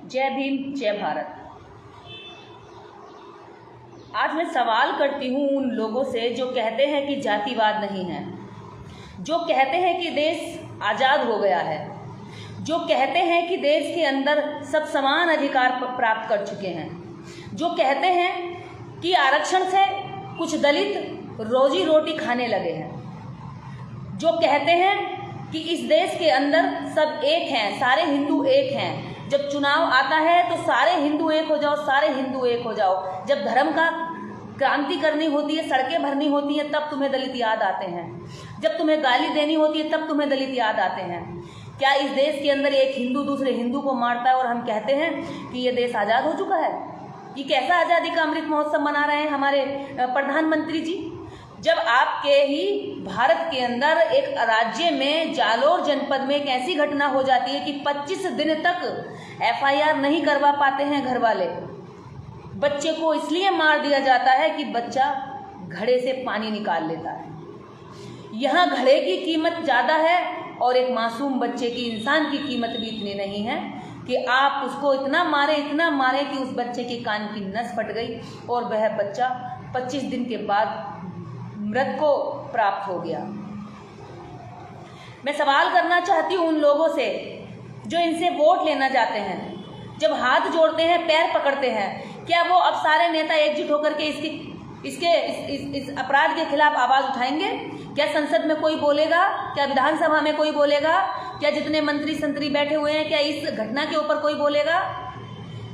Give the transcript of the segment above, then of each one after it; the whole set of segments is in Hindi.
जय भीम, जय भारत। आज मैं सवाल करती हूँ उन लोगों से जो कहते हैं कि जातिवाद नहीं है, जो कहते हैं कि देश आज़ाद हो गया है, जो कहते हैं कि देश के अंदर सब समान अधिकार प्राप्त कर चुके हैं, जो कहते हैं कि आरक्षण से कुछ दलित रोजी रोटी खाने लगे हैं, जो कहते हैं कि इस देश के अंदर सब एक हैं, सारे हिंदू एक हैं। जब चुनाव आता है तो सारे हिंदू एक हो जाओ, सारे हिंदू एक हो जाओ। जब धर्म का क्रांति करनी होती है, सड़कें भरनी होती हैं, तब तुम्हें दलित याद आते हैं। जब तुम्हें गाली देनी होती है तब तुम्हें दलित याद आते हैं। क्या इस देश के अंदर एक हिंदू दूसरे हिंदू को मारता है और हम कहते हैं कि ये देश आज़ाद हो चुका है? ये कैसा आज़ादी का अमृत महोत्सव मना रहे हैं हमारे प्रधानमंत्री जी? जब आपके ही भारत के अंदर एक राज्य में जालोर जनपद में एक ऐसी घटना हो जाती है कि 25 दिन तक FIR नहीं करवा पाते हैं घर वाले। बच्चे को इसलिए मार दिया जाता है कि बच्चा घड़े से पानी निकाल लेता है। यहाँ घड़े की कीमत ज़्यादा है और एक मासूम बच्चे की, इंसान की कीमत भी इतनी नहीं है कि आप उसको इतना मारे कि उस बच्चे के कान की नस फट गई और वह बच्चा 25 दिन के बाद मृत को प्राप्त हो गया। मैं सवाल करना चाहती हूँ उन लोगों से जो इनसे वोट लेना चाहते हैं। जब हाथ जोड़ते हैं, पैर पकड़ते हैं, क्या वो अब सारे नेता एकजुट होकर के इस अपराध के खिलाफ आवाज़ उठाएंगे? क्या संसद में कोई बोलेगा? क्या विधानसभा में कोई बोलेगा? क्या जितने मंत्री संतरी बैठे हुए हैं, क्या इस घटना के ऊपर कोई बोलेगा?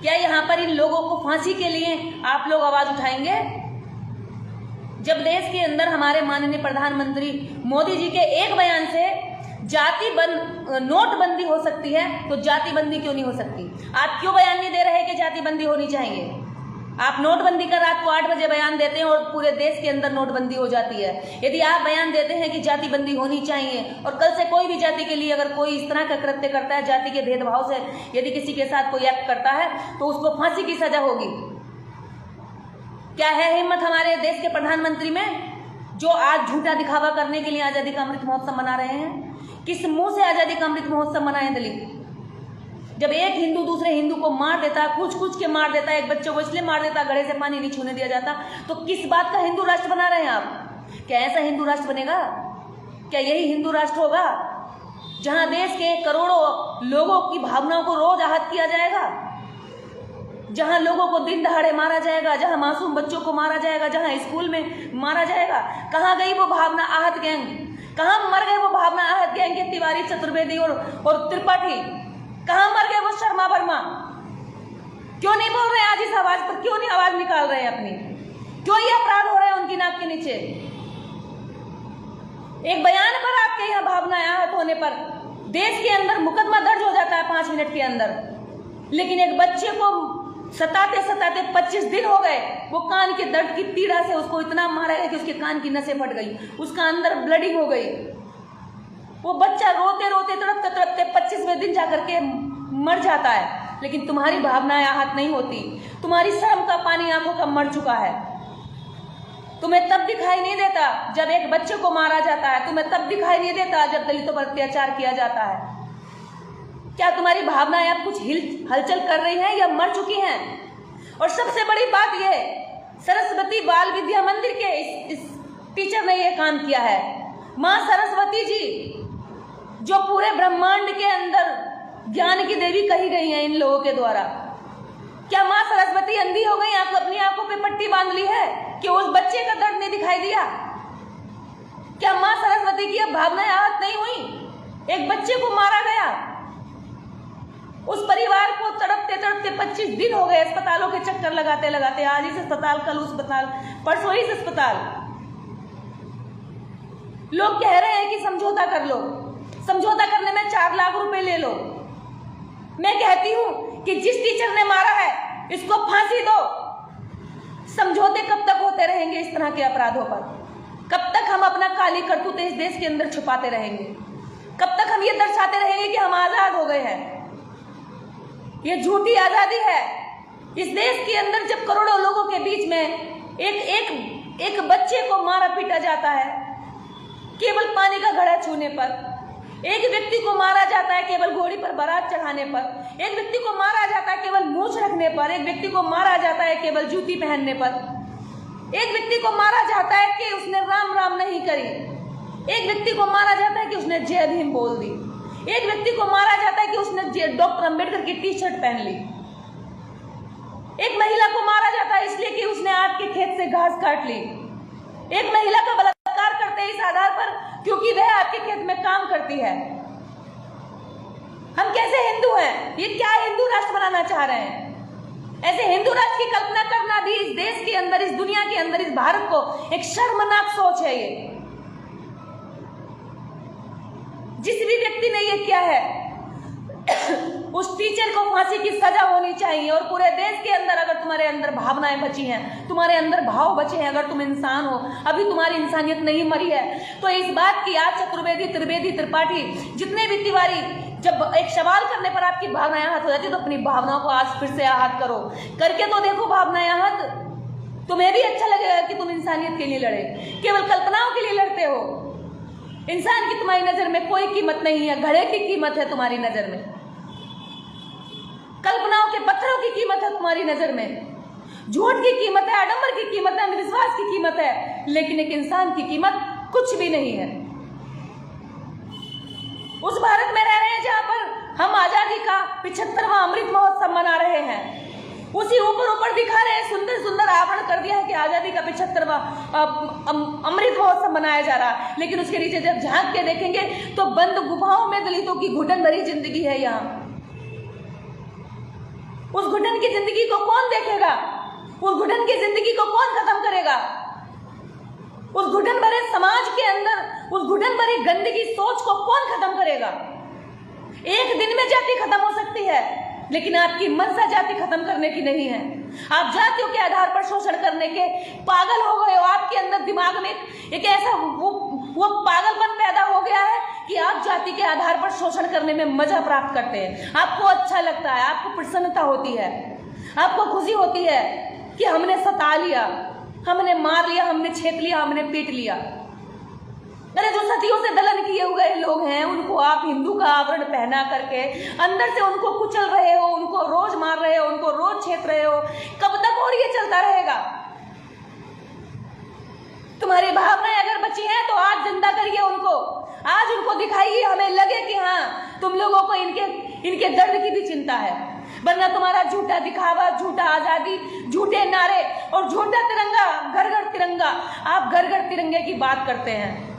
क्या यहाँ पर इन लोगों को फांसी के लिए आप लोग आवाज़ उठाएंगे? जब देश के अंदर हमारे माननीय प्रधानमंत्री मोदी जी के एक बयान से नोटबंदी हो सकती है, तो जातिबंदी क्यों नहीं हो सकती? आप क्यों बयान नहीं दे रहे कि जातिबंदी होनी चाहिए? आप नोटबंदी का रात को 8 बजे बयान देते हैं और पूरे देश के अंदर नोटबंदी हो जाती है। यदि आप बयान देते हैं कि जातिबंदी होनी चाहिए और कल से कोई भी जाति के लिए अगर कोई इस तरह का कृत्य करता है, जाति के भेदभाव से यदि किसी के साथ कोई एक्ट करता है, तो उसको फांसी की सजा होगी। क्या है हिम्मत हमारे देश के प्रधानमंत्री में, जो आज झूठा दिखावा करने के लिए आज़ादी का अमृत महोत्सव मना रहे हैं? किस मुंह से आज़ादी का अमृत महोत्सव मनाए दलित? जब एक हिंदू दूसरे हिंदू को मार देता, कुछ के मार देता, एक बच्चे को इसलिए मार देता घड़े से पानी नहीं छूने दिया जाता, तो किस बात का हिंदू राष्ट्र बना रहे हैं आप? क्या ऐसा हिंदू राष्ट्र बनेगा? क्या यही हिंदू राष्ट्र होगा जहां देश के करोड़ों लोगों की भावनाओं को रोज आहत किया जाएगा, जहां लोगों को दिन दहाड़े मारा जाएगा, जहां मासूम बच्चों को मारा जाएगा, जहां स्कूल में मारा जाएगा? कहां गई वो भावना आहत गैंग? कहां मर गए वो भावना आहत गैंग के तिवारी, चतुर्वेदी और त्रिपाठी? कहां मर गए वो शर्मा वर्मा? क्यों नहीं बोल रहे आज इस आवाज पर? क्यों नहीं आवाज निकाल रहे हैं अपनी? क्यों ये अपराध हो रहे हैं उनकी नाक के नीचे? एक बयान पर आपके यहाँ भावनाएं आहत होने पर देश के अंदर मुकदमा दर्ज हो जाता है 5 मिनट के अंदर, लेकिन एक बच्चे को सताते 25 दिन हो गए, वो कान के दर्द की पीड़ा से उसको इतना मारा गया कि उसके कान की नसें फट गई, उसका अंदर ब्लडिंग हो गई। वो बच्चा रोते रोते तड़पते 25वें दिन जाकर के मर जाता है, लेकिन तुम्हारी भावनाएं आहत नहीं होती। तुम्हारी शर्म का पानी आंखों का मर चुका है। तुम्हें तब दिखाई नहीं देता जब एक बच्चे को मारा जाता है, तुम्हें तब दिखाई नहीं देता जब दलितों पर अत्याचार किया जाता है। क्या तुम्हारी भावनाएं अब कुछ हलचल कर रही हैं या मर चुकी हैं? और सबसे बड़ी बात यह, सरस्वती बाल विद्या मंदिर के इस टीचर ने यह काम किया है। माँ सरस्वती जी जो पूरे ब्रह्मांड के अंदर ज्ञान की देवी कही गई हैं इन लोगों के द्वारा, क्या माँ सरस्वती अंधी हो गई? आपको अपनी आंखों पे पट्टी बांध ली है कि उस बच्चे का दर्द नहीं दिखाई दिया? क्या माँ सरस्वती की अब भावनाएं आहत नहीं हुई? एक बच्चे को मारा गया, उस परिवार को तड़पते 25 दिन हो गए अस्पतालों के चक्कर लगाते लगाते, आज इस अस्पताल, कल उस अस्पताल, परसों इस अस्पताल। लोग कह रहे हैं कि समझौता कर लो, समझौता करने में 4 लाख रुपए ले लो। मैं कहती हूं कि जिस टीचर ने मारा है इसको फांसी दो। समझौते कब तक होते रहेंगे इस तरह के अपराधों पर? कब तक हम अपना काली करतूतें इस देश के अंदर छुपाते रहेंगे? कब तक हम ये दर्शाते रहेंगे कि हम आजाद हो गए हैं? ये झूठी आजादी है। इस देश के अंदर जब करोड़ों लोगों के बीच में एक बच्चे को मारा पीटा जाता है केवल पानी का घड़ा छूने पर, एक व्यक्ति को मारा जाता है केवल घोड़ी पर बारात चढ़ाने पर, एक व्यक्ति को मारा जाता है केवल मूंछ रखने पर, एक व्यक्ति को मारा जाता है केवल जूती पहनने पर, एक व्यक्ति को मारा जाता है कि उसने राम राम नहीं करी, एक व्यक्ति को मारा जाता है कि उसने जय भीम बोल दी, एक व्यक्ति को मारा जाता है कि उसने डॉक्टर अंबेडकर की टी शर्ट पहन ली, एक महिला को मारा जाता है इसलिए कि उसने आपके खेत से घास काट ली, एक महिला का बलात्कार करते हैं इस आधार पर क्योंकि वह आपके खेत में काम करती है। हम कैसे हिंदू हैं? ये क्या हिंदू राष्ट्र बनाना चाह रहे हैं? ऐसे हिंदू राष्ट्र की कल्पना करना भी इस देश के अंदर, इस दुनिया के अंदर, इस भारत को एक शर्मनाक सोच है। ये जिस भी व्यक्ति ने ये किया है उस टीचर को फांसी की सजा होनी चाहिए। और पूरे देश के अंदर अगर तुम्हारे अंदर भावनाएं बची हैं, तुम्हारे अंदर भाव बचे हैं, अगर तुम इंसान हो, अभी तुम्हारी इंसानियत नहीं मरी है, तो इस बात की आज चतुर्वेदी, त्रिवेदी, त्रिपाठी, जितने भी तिवारी, जब एक सवाल करने पर आपकी भावनाएं आहत हो जाती है तो अपनी भावनाओं को आज फिर से आहत करो, करके तो देखो भावनाएं आहत। तुम्हें भी अच्छा लगेगा कि तुम इंसानियत के लिए लड़े, केवल कल्पनाओं के लिए लड़ते हो। इंसान की तुम्हारी नजर में कोई कीमत नहीं है, घड़े की कीमत है तुम्हारी नजर में, कल्पनाओं के पत्थरों की कीमत है तुम्हारी नजर में, झूठ की कीमत है, आडंबर की कीमत है, अंधविश्वास की कीमत है, लेकिन एक इंसान की कीमत कुछ भी नहीं है। उस भारत में रह रहे हैं जहां पर हम आजादी का 75वां अमृत महोत्सव मना रहे हैं, उसी ऊपर दिखा रहे हैं, सुंदर सुंदर आवरण कर दिया है कि आजादी का 75वां अमृत महोत्सव मनाया जा रहा है, लेकिन उसके नीचे जब झांक के देखेंगे तो बंद गुफाओं में दलितों की घुटन भरी जिंदगी है। यहाँ उस घुटन की जिंदगी को कौन देखेगा? उस घुटन की जिंदगी को कौन खत्म करेगा? उस घुटन भरे समाज के अंदर उस घुटन भरी गंदगी सोच को कौन खत्म करेगा? एक दिन में जाति खत्म हो सकती है, लेकिन आपकी मनसा जाति खत्म करने की नहीं है। आप जातियों के आधार पर शोषण करने के पागल हो गए हो। आपके अंदर दिमाग में एक ऐसा वो पागलपन पैदा हो गया है कि आप जाति के आधार पर शोषण करने में मजा प्राप्त करते हैं। आपको अच्छा लगता है, आपको प्रसन्नता होती है, आपको खुशी होती है कि हमने सता लिया, हमने मार लिया, हमने छेद लिया, हमने पीट लिया। अरे जो सदियों से दलन किए हुए लोग हैं उनको आप हिंदू का आवरण पहना करके अंदर से उनको कुचल रहे हो, उनको रोज मार रहे हो, उनको रोज छेद रहे हो। कब तक और ये चलता रहेगा? तुम्हारी भावनाएं अगर बची हैं तो आज जिंदा करिए उनको, आज उनको दिखाइए, हमें लगे कि हाँ तुम लोगों को इनके दर्द की भी चिंता है। वरना तुम्हारा झूठा दिखावा, झूठा आजादी, झूठे नारे और झूठा तिरंगा, घर घर तिरंगा, आप घर घर तिरंगे की बात करते हैं।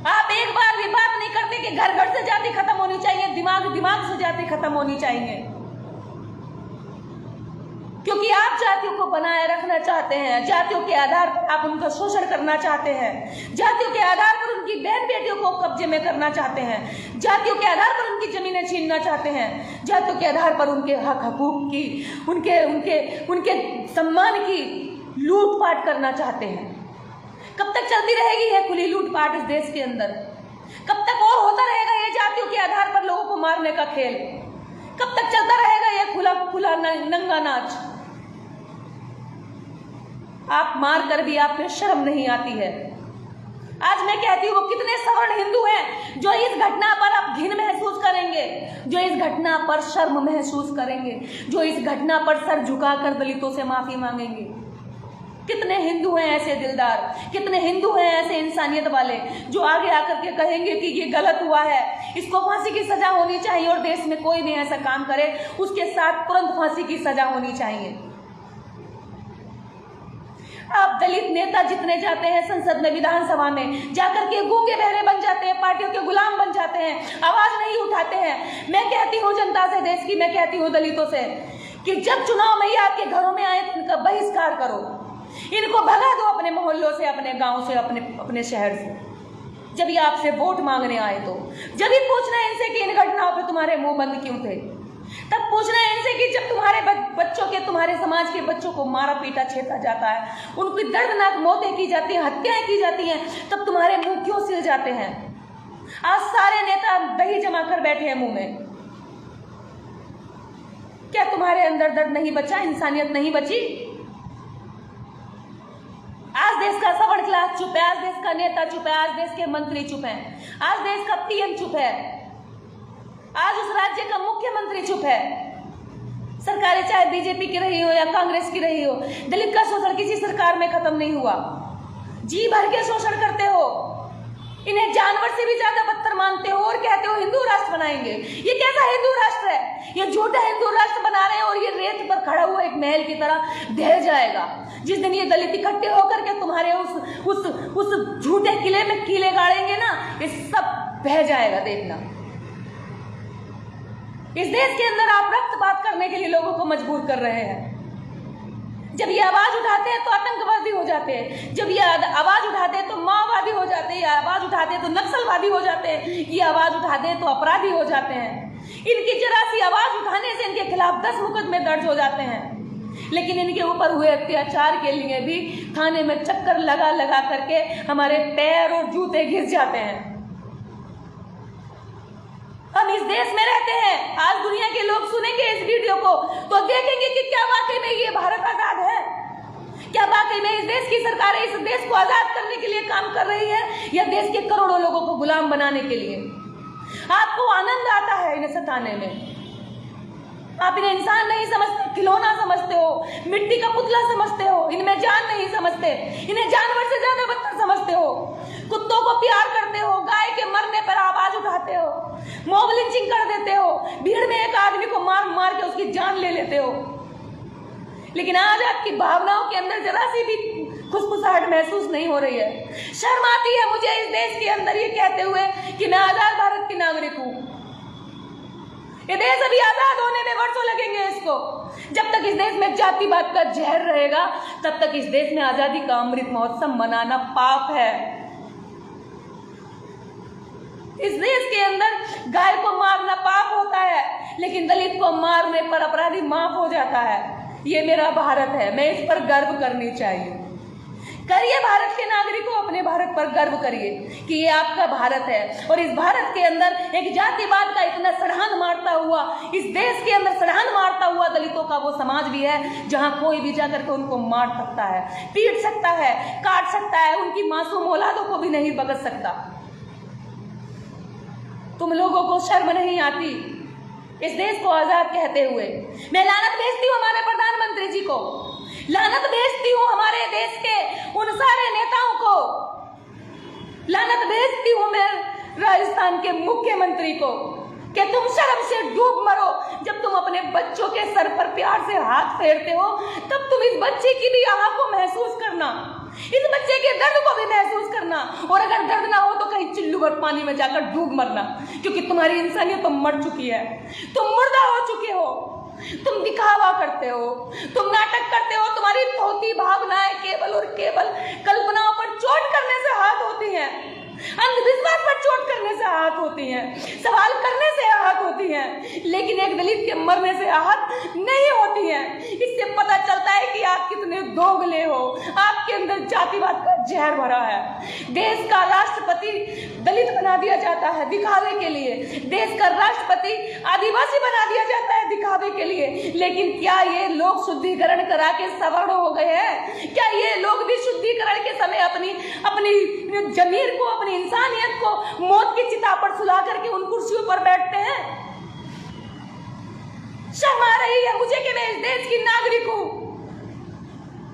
आप एक बार भी बात नहीं करते कि घर घर से जाति खत्म होनी चाहिए, दिमाग दिमाग से जाति खत्म होनी चाहिए, क्योंकि आप जातियों को बनाए रखना चाहते हैं। जातियों के आधार पर आप उनका शोषण करना चाहते हैं, जातियों के आधार पर उनकी बहन बेटियों को कब्जे में करना चाहते हैं, जातियों के आधार पर उनकी जमीनें छीनना चाहते हैं, जातियों के आधार पर उनके हक हकूक की, उनके सम्मान की लूटपाट करना चाहते हैं। कब तक चलती रहेगी यह खुली लूटपाट इस देश के अंदर? कब तक और होता रहेगा ये जातियों के आधार पर लोगों को मारने का खेल? कब तक चलता रहेगा ये खुला खुला नंगा नाच? आप मार कर भी आप में शर्म नहीं आती है। आज मैं कहती हूँ वो कितने सवर्ण हिंदू हैं जो इस घटना पर आप घिन महसूस करेंगे, जो इस घटना पर शर्म महसूस करेंगे, जो इस घटना पर सर झुकाकर दलितों से माफी मांगेंगे। कितने हिंदू हैं ऐसे दिलदार, कितने हिंदू हैं ऐसे इंसानियत वाले जो आगे आकर के कहेंगे कि ये गलत हुआ है, इसको फांसी की सजा होनी चाहिए, और देश में कोई भी ऐसा काम करे उसके साथ तुरंत फांसी की सजा होनी चाहिए। आप दलित नेता जितने जाते हैं संसद में, विधानसभा में जाकर के गूंगे बहरे बन जाते हैं, पार्टियों के गुलाम बन जाते हैं, आवाज नहीं उठाते हैं। मैं कहती हूँ जनता से, देश की, मैं कहती हूँ दलितों से कि जब चुनाव में आपके घरों में आए तो इनका बहिष्कार करो, इनको भगा दो अपने मोहल्लों से, अपने गांव से, अपने शहर से। जब ये आपसे वोट मांगने आए तो जब ही पूछना है इनसे कि इन घटनाओं पे तुम्हारे मुंह बंद क्यों थे, तब पूछना है इनसे कि जब तुम्हारे बच्चों के, तुम्हारे समाज के बच्चों को मारा पीटा छेड़ा जाता है, उनकी दर्दनाक मौतें की जाती हैं, हत्याएं की जाती हैं, तब तुम्हारे मुंह क्यों सिल जाते हैं? आज सारे नेता दही जमा कर बैठे हैं मुंह में। क्या तुम्हारे अंदर दर्द नहीं बचा, इंसानियत नहीं बची? आज आज देश का सवर्ण क्लास चुप है, आज देश का नेता चुप है, आज देश के मंत्री चुप हैं, आज देश का पीएम चुप है, आज उस राज्य का मुख्यमंत्री चुप है। सरकारें चाहे बीजेपी की रही हो या कांग्रेस की रही हो, दलित का शोषण किसी सरकार में खत्म नहीं हुआ। जी भर के शोषण करते हो, इन्हें जानवर से भी ज्यादा बदतर मानते हो और कहते हो हिंदू राष्ट्र बनाएंगे। ये कैसा हिंदू राष्ट्र है? ये झूठा हिंदू राष्ट्र बना रहे हैं और ये रेत पर खड़ा हुआ एक महल की तरह ढह जाएगा। जिस दिन ये दलित इकट्ठे होकर के तुम्हारे उस झूठे किले में कीले गाड़ेंगे ना, ये सब बह जाएगा, देखना। इस देश के अंदर आप रक्तपात करने के लिए लोगों को मजबूर कर रहे हैं। जब ये आवाज उठाते हैं तो आतंकवादी हो जाते हैं, जब ये आवाज उठाते हैं तो माओवादी हो जाते हैं, ये आवाज उठाते हैं तो नक्सलवादी हो जाते हैं, ये आवाज उठाते हैं तो अपराधी हो जाते हैं। इनकी जरा सी आवाज उठाने से इनके खिलाफ 10 मुकदमे दर्ज हो जाते हैं। लेकिन इनके ऊपर हुए अत्याचार के लिए भी थाने में चक्कर लगा लगा करके हमारे पैर और जूते घिस जाते हैं। हम इस देश में रहते हैं। आज दुनिया के लोग सुनेंगे इस वीडियो को तो देखेंगे कि क्या वाकई में ये भारत आजाद है, क्या वाकई में इस देश की सरकार इस देश को आजाद करने के लिए काम कर रही है या देश के करोड़ों लोगों को गुलाम बनाने के लिए। आपको आनंद आता है इन्हें सताने में। आप इन्हें इंसान नहीं समझते, खिलौना समझते हो, मिट्टी का पुतला समझते हो, इनमें जान नहीं समझते, इन्हें जानवर से ज्यादा बदतर समझते हो। कुत्तों को प्यार करते हो, गाय के मरने पर आवाज उठाते हो, मॉब लिंचिंग कर देते हो, भीड़ में एक आदमी को मार मार के उसकी जान ले लेते हो। लेकिन आज आपकी भावनाओं के अंदर जरा सी भी खुशखुशाहट महसूस नहीं हो रही है। शर्म आती है मुझे इस देश के अंदर ये कहते हुए कि मैं आजाद भारत की नागरिक हूं। ये देश अभी आजाद होने में वर्षों लगेंगे इसको। जब तक इस देश में जातिवाद का जहर रहेगा तब तक इस देश में आजादी का अमृत महोत्सव मनाना पाप है। इस देश के अंदर गाय को मारना पाप होता है, लेकिन दलित को मारने पर अपराधी माफ हो जाता है। ये मेरा भारत है, मैं इस पर गर्व करनी चाहिए। करिए भारत के नागरिकों, अपने भारत पर गर्व करिए कि ये आपका भारत है। और इस भारत के अंदर एक जातिवाद का इतना सड़ान मारता हुआ, इस देश के अंदर सड़ान मारता हुआ दलितों का वो समाज भी है जहां कोई भी जाकर के उनको मार सकता है, पीट सकता है, काट सकता है, उनकी मासूम औलादों को भी नहीं बख्श सकता। तुम लोगों को शर्म नहीं आती इस देश को आजाद कहते हुए? मैं लानत भेजती हूँ हमारे प्रधानमंत्री जी को, लानत भेजती हूँ हमारे देश के उन सारे नेताओं को, लानत भेजती हूँ मैं राजस्थान के मुख्यमंत्री को कि तुम शर्म से डूब मरो। जब तुम अपने बच्चों के सर पर प्यार से हाथ फेरते हो तब तुम इस बच्चे की भी आह को महसूस करना, इस बच्चे के दर्द को भी महसूस करना। और अगर दर्द ना हो तो कहीं चिल्लू भर पानी में जाकर डूब मरना, क्योंकि तुम्हारी इंसानियत तो मर चुकी है, तुम मुर्दा हो चुके हो। तुम दिखावा करते हो, तुम नाटक करते हो, तुम्हारी धोती भावनाएं केवल और केवल कल्पनाओं पर चोट करने से हाथ होती हैं, अंधविश्वास पर चोट करने से आहत होती हैं, सवाल करने से आहत होती हैं, लेकिन एक दलित के मरने से आहत नहीं होती हैं। इससे पता चलता है कि आप कितने दोगले हो, आपके अंदर जातिवाद का जहर भरा है। देश का राष्ट्रपति दलित बना दिया जाता है दिखावे के लिए, देश का राष्ट्रपति आदिवासी बना दिया जाता है दिखावे के लिए, लेकिन क्या ये लोग शुद्धिकरण करा के सवर्ण हो गए हैं? क्या ये लोग भी शुद्धिकरण के समय अपनी जमीर को, अपनी इंसानियत को मौत की चिता पर सुला करके उन कुर्सियों पर बैठते हैं? शर्म आ रही है मुझे कि मैं इस देश की नागरिक हूं।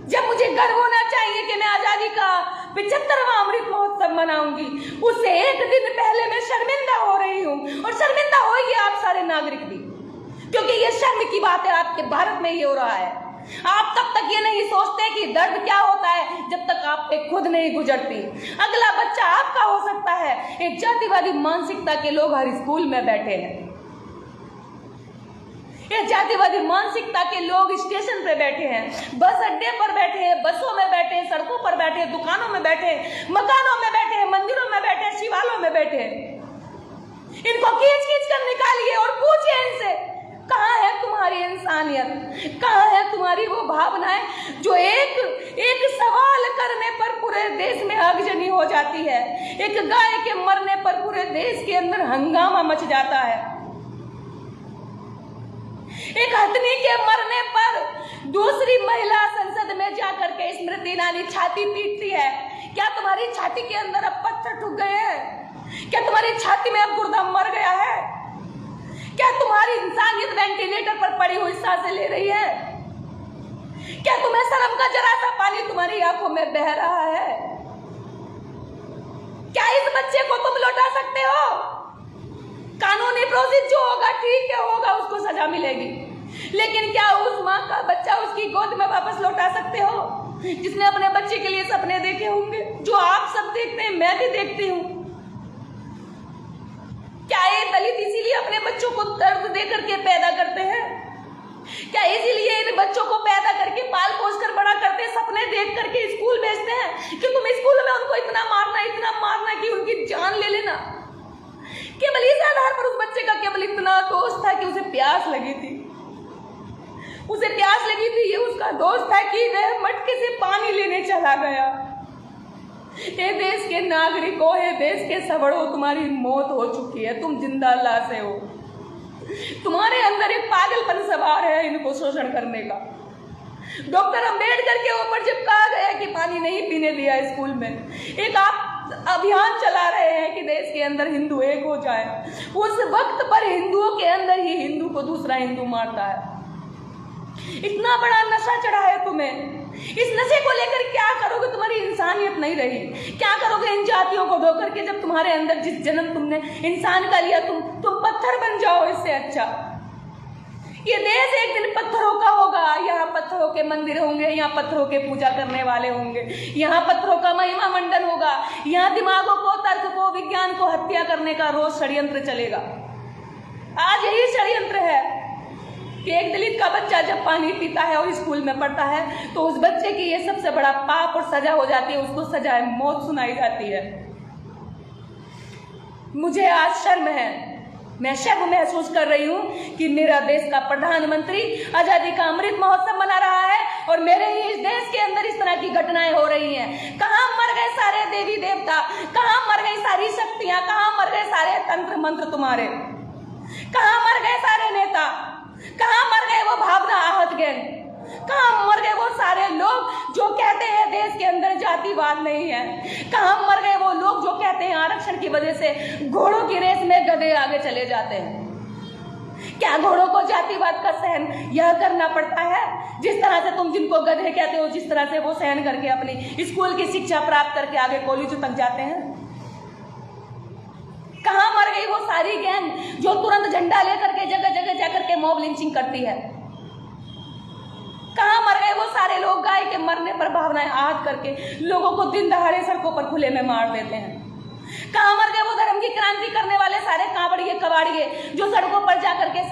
जब मुझे गर्व होना चाहिए कि मैं आजादी का 75वां अमृत महोत्सव मनाऊंगी, उससे एक दिन पहले मैं शर्मिंदा हो रही हूं। और शर्मिंदा होइए आप सारे नागरिक भी, क्योंकि ये शर्म की बात है, आपके भारत में ये हो रहा है। आप तब तक ये नहीं सोचते कि दर्द क्या होता है जब तक आप पे खुद नहीं गुजरती। अगला बच्चा आपका हो सकता है। एक जातिवादी मानसिकता के लोग हर स्कूल में बैठे हैं, एक जातिवादी मानसिकता के लोग स्टेशन पे बैठे हैं, बस अड्डे पर बैठे हैं, बसों में बैठे हैं, सड़कों पर बैठे हैं, दुकानों में बैठे हैं, मकानों में बैठे हैं, मंदिरों में बैठे हैं, शिवालयों में बैठे हैं। इनको खींच खींच कर निकालिए और पूछिए इनसे, कहाँ है तुम्हारी इंसानियत, कहाँ है तुम्हारी वो भावनाएं जो एक सवाल करने पर पूरे देश में आगजनी हो जाती है, एक गाय के मरने पर पूरे देश के अंदर हंगामा मच जाता है, एक हथनी के मरने पर दूसरी महिला संसद में जाकर के स्मृति ईरानी छाती पीटती है। क्या तुम्हारी छाती के अंदर अब पत्थर ठुक गए हैं? क्या तुम्हारी छाती में अब गुर्दा मर गया है? क्या तुम्हारी इंसानियत वेंटिलेटर पर पड़ी हुई सांसें ले रही है? क्या तुम्हें शर्म का जरा सा पानी तुम्हारी आंखों में बह रहा है? क्या इस बच्चे को तुम लौटा सकते हो? कानूनी प्रोसेस जो होगा ठीक है, होगा, उसको सजा मिलेगी, लेकिन क्या उस माँ का बच्चा उसकी गोद में वापस लौटा सकते हो, जिसने अपने बच्चे के लिए सपने देखे होंगे, जो आप सब देखते हैं, मैं भी देखती हूँ? क्या ये दलित इसीलिए अपने बच्चों को दर्द दे करके पैदा करते हैं? क्या इसीलिए इन बच्चों को पैदा करके पाल पोस कर बड़ा करते, सपने देख करके स्कूल भेजते हैं कि तुम स्कूल में उनको इतना मारना कि उनकी जान ले लेना? केवल इस आधार पर उस बच्चे का केवल इतना दोष था कि उसे प्यास लगी थी, ये उसका दोस्त था कि वह मटके से पानी लेने चला गया। हे देश के नागरिकों, हे देश के सवड़ों, तुम्हारी मौत हो चुकी है, तुम जिंदा लाश हो। तुम्हारे अंदर एक पागलपन सवार है इनको शोषण करने का। डॉक्टर अंबेडकर के ऊपर जब कहा गया कि पानी नहीं पीने दिया स्कूल में, एक आप अभियान चला रहे हैं कि देश के अंदर हिंदू एक हो जाए, उस वक्त पर हिंदुओं के अंदर ही हिंदू को दूसरा हिंदू मारता है। इतना बड़ा नशा चढ़ा है तुम्हें, इस नशे को लेकर क्या करोगे? तुम्हारी इंसानियत नहीं रही। क्या करोगे इन जातियों को धोकर के, जब तुम्हारे अंदर जिस जन्म तुमने इंसान का लिया, तुम पत्थर बन जाओ। इससे अच्छा ये देश एक दिन पत्थरों का होगा। यहाँ पत्थरों के मंदिर होंगे, यहाँ पत्थरों के पूजा करने वाले होंगे, यहाँ पत्थरों का महिमा मंडन होगा, यहाँ दिमागों को, तर्क को, विज्ञान को हत्या करने का रोज षड्यंत्र चलेगा। आज यही षड्यंत्र है कि एक दलित का बच्चा जब पानी पीता है और स्कूल में पढ़ता है तो उस बच्चे की ये सबसे बड़ा पाप और सजा हो जाती है, उसको सजा मौत सुनाई जाती है। मुझे आज शर्म है, मैं शर्म महसूस कर रही हूँ कि मेरा देश का प्रधानमंत्री आजादी का अमृत महोत्सव मना रहा है और मेरे ही इस देश के अंदर इस तरह की घटनाएं हो रही हैं। कहाँ मर गए सारे देवी देवता? कहाँ मर गई सारी शक्तियां? कहाँ मर गए सारे तंत्र मंत्र तुम्हारे? कहाँ मर गए सारे नेता? कहाँ मर गए वो भावना आहत गैंग? कहाँ मर गए वो सारे लोग जो कहते हैं देश के अंदर जातिवाद नहीं है? कहाँ मर गए वो लोग जो कहते हैं आरक्षण की वजह से घोड़ों की रेस में गधे आगे चले जाते हैं? क्या घोड़ों को जातिवाद का सहन यह करना पड़ता है? जिस तरह से तुम जिनको गधे कहते हो, जिस तरह से वो सहन करके अपनी स्कूल की शिक्षा प्राप्त करके आगे कॉलेज तक जाते हैं। कहाँ मर गई वो सारी गैंग जो तुरंत झंडा लेकर के जगह जगह जाकर के मॉब लिंचिंग करती है? कहाँ मर गए वो सारे लोग गाय के मरने पर भावनाएं आहत करके लोगों को दिन दहाड़े सड़कों पर खुले में मार देते हैं? कहाँ मर गए वो धर्म की क्रांति करने वाले सारे कांवड़िए कबाड़िए जो सड़कों पर जाकर के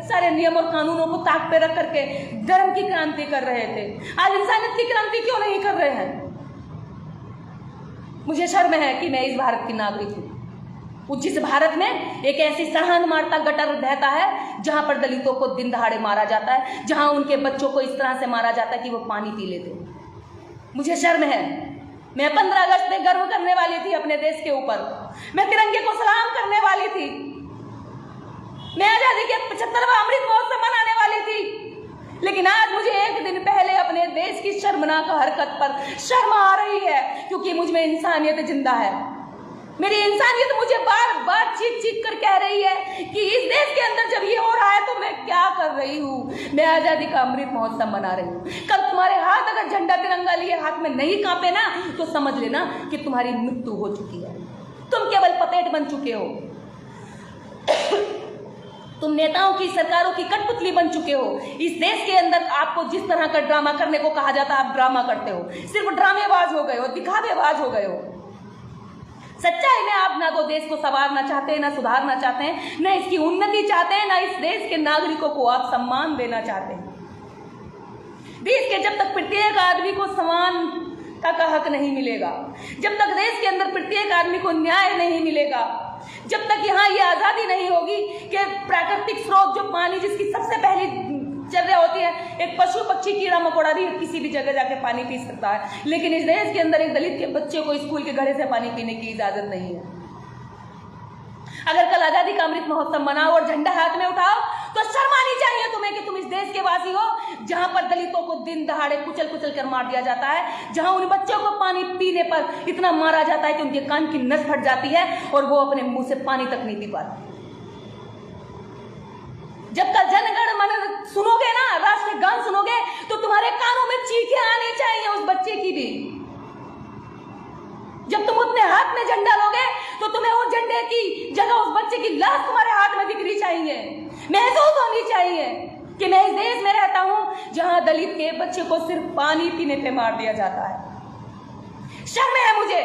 सारे नियम और कानूनों को ताक पे रख करके धर्म की क्रांति कर रहे थे? आज इंसानियत की क्रांति क्यों नहीं कर रहे हैं? मुझे शर्म है कि मैं इस भारत की नागरिक हूँ, जिस भारत में एक ऐसी सड़ान मारता गटर बहता है जहां पर दलितों को दिन दहाड़े मारा जाता है, जहां उनके बच्चों को इस तरह से मारा जाता है कि वो पानी पी लेते। मुझे शर्म है। मैं 15 अगस्त में गर्व करने वाली थी अपने देश के ऊपर, मैं तिरंगे को सलाम करने वाली थी, मैं आजादी के 75वां अमृत महोत्सव मनाने वाली थी, लेकिन आज मुझे एक दिन पहले अपने देश की शर्मनाक हरकत पर शर्म आ रही है, क्योंकि मुझ में इंसानियत जिंदा है। मेरी इंसानियत मुझे बार बार चीख कर कह रही है कि इस देश के अंदर जब ये हो रहा है तो मैं क्या कर रही हूँ? मैं आजादी का अमृत महोत्सव मना रही हूँ। कल तुम्हारे हाथ अगर झंडा तिरंगा लिए हाथ में नहीं कांपे ना, तो समझ लेना कि तुम्हारी मृत्यु हो चुकी है। तुम केवल पपेट बन चुके हो, तुम नेताओं की, सरकारों की कठपुतली बन चुके हो। इस देश के अंदर आपको जिस तरह का ड्रामा करने को कहा जाता है, आप ड्रामा करते हो, सिर्फ ड्रामेबाज हो गए हो, दिखावेबाज हो गए हो। सच्चाई में आप ना तो देश को संवारना चाहते हैं, ना सुधारना चाहते हैं, ना इसकी उन्नति चाहते हैं, ना इस देश के नागरिकों को आप सम्मान देना चाहते हैं। देश के जब तक प्रत्येक आदमी को समानता का हक नहीं मिलेगा, जब तक देश के अंदर प्रत्येक आदमी को न्याय नहीं मिलेगा, जब तक यहाँ ये आज़ादी नहीं होगी कि प्राकृतिक स्रोत जो पानी जिसकी सबसे पहली चर्या होती है, एक पशु पक्षी कीड़ा मकोड़ा भी किसी भी जगह जाके पानी पी सकता है, लेकिन इस देश के अंदर एक दलित के बच्चे को स्कूल के घड़े से पानी पीने की इजाजत नहीं है। अगर कल आजादी का अमृत महोत्सव मनाओ और झंडा हाथ में उठाओ तो शर्म आनी चाहिए तुम्हें कि तुम इस देश के वासी हो जहां पर दलितों को दिन दहाड़े कुचल कुचल कर मार दिया जाता है, जहां उन बच्चों को पानी पीने पर इतना मारा जाता है कि उनके कान की नस फट जाती है और वो अपने मुंह से पानी तक नहीं पी पाते। जब कल जनगण मन सुनोगे ना, राष्ट्रीय गान सुनोगे, तो तुम्हारे कानों में चीखें आनी चाहिए उस बच्चे की भी। जब तुम अपने हाथ में झंडा लोगे तो तुम्हें उस झंडे की जगह उस बच्चे की लाश तुम्हारे हाथ में दिखनी चाहिए, महसूस होनी चाहिए कि मैं इस देश में रहता हूं जहां दलित के बच्चे को सिर्फ पानी पीने पे मार दिया जाता है। शर्म है मुझे।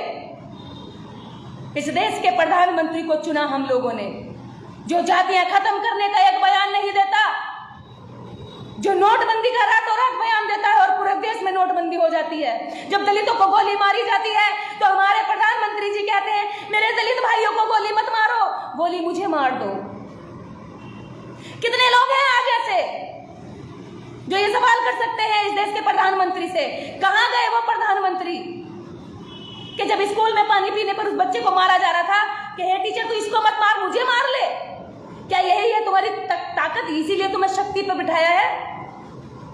इस देश के प्रधानमंत्री को चुना हम लोगों ने, जो जातियां खत्म करने का एक बयान नहीं देता, जो नोटबंदी का रातों रात बयान देता है और पूरे देश में नोटबंदी हो जाती है। जब दलितों को गोली मारी जाती है तो हमारे प्रधानमंत्री जी कहते हैं मेरे दलित भाइयों को गोली मत मारो, गोली मुझे मार दो। कितने लोग हैं आज ऐसे जो ये सवाल कर सकते हैं इस देश के प्रधानमंत्री से? कहां गए वो प्रधानमंत्री कि जब स्कूल में पानी पीने पर उस बच्चे को मारा जा रहा था कि हे टीचर तू इसको मत मार, मुझे मार ले? क्या यही है तुम्हारी ताकत? इसीलिए तुम्हें शक्ति पर बिठाया है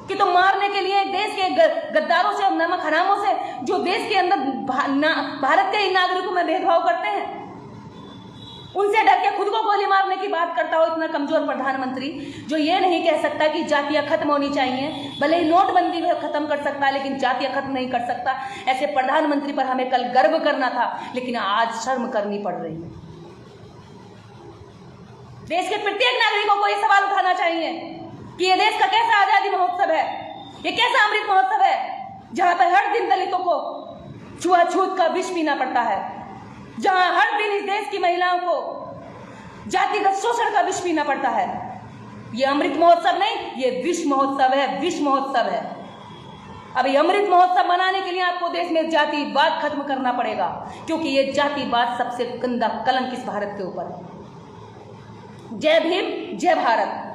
कि तुम मारने के लिए देश के गद्दारों से और नमक हरामों से, जो देश के अंदर भारत के नागरिकों में भेदभाव करते हैं, उनसे डर के खुद को गोली मारने की बात करता हो इतना कमजोर प्रधानमंत्री, जो ये नहीं कह सकता कि जातियां खत्म होनी चाहिए। भले ही नोटबंदी में खत्म कर सकता है लेकिन जातियां खत्म नहीं कर सकता। ऐसे प्रधानमंत्री पर हमें कल गर्व करना था लेकिन आज शर्म करनी पड़ रही है। देश के प्रत्येक नागरिकों को यह सवाल उठाना चाहिए कि यह देश का कैसा आजादी महोत्सव है, यह कैसा अमृत महोत्सव है जहां पर हर दिन दलितों को छुआछूत का विष पीना पड़ता है, जहां हर दिन इस देश की महिलाओं को जातिगत शोषण का विष पीना पड़ता है। यह अमृत महोत्सव नहीं, यह विष महोत्सव है, विष महोत्सव है। अब ये अमृत महोत्सव मनाने के लिए आपको देश में जातिवाद खत्म करना पड़ेगा, क्योंकि यह जातिवाद सबसे गंदा कलंक इस भारत के ऊपर है। जय भीम, जय भारत।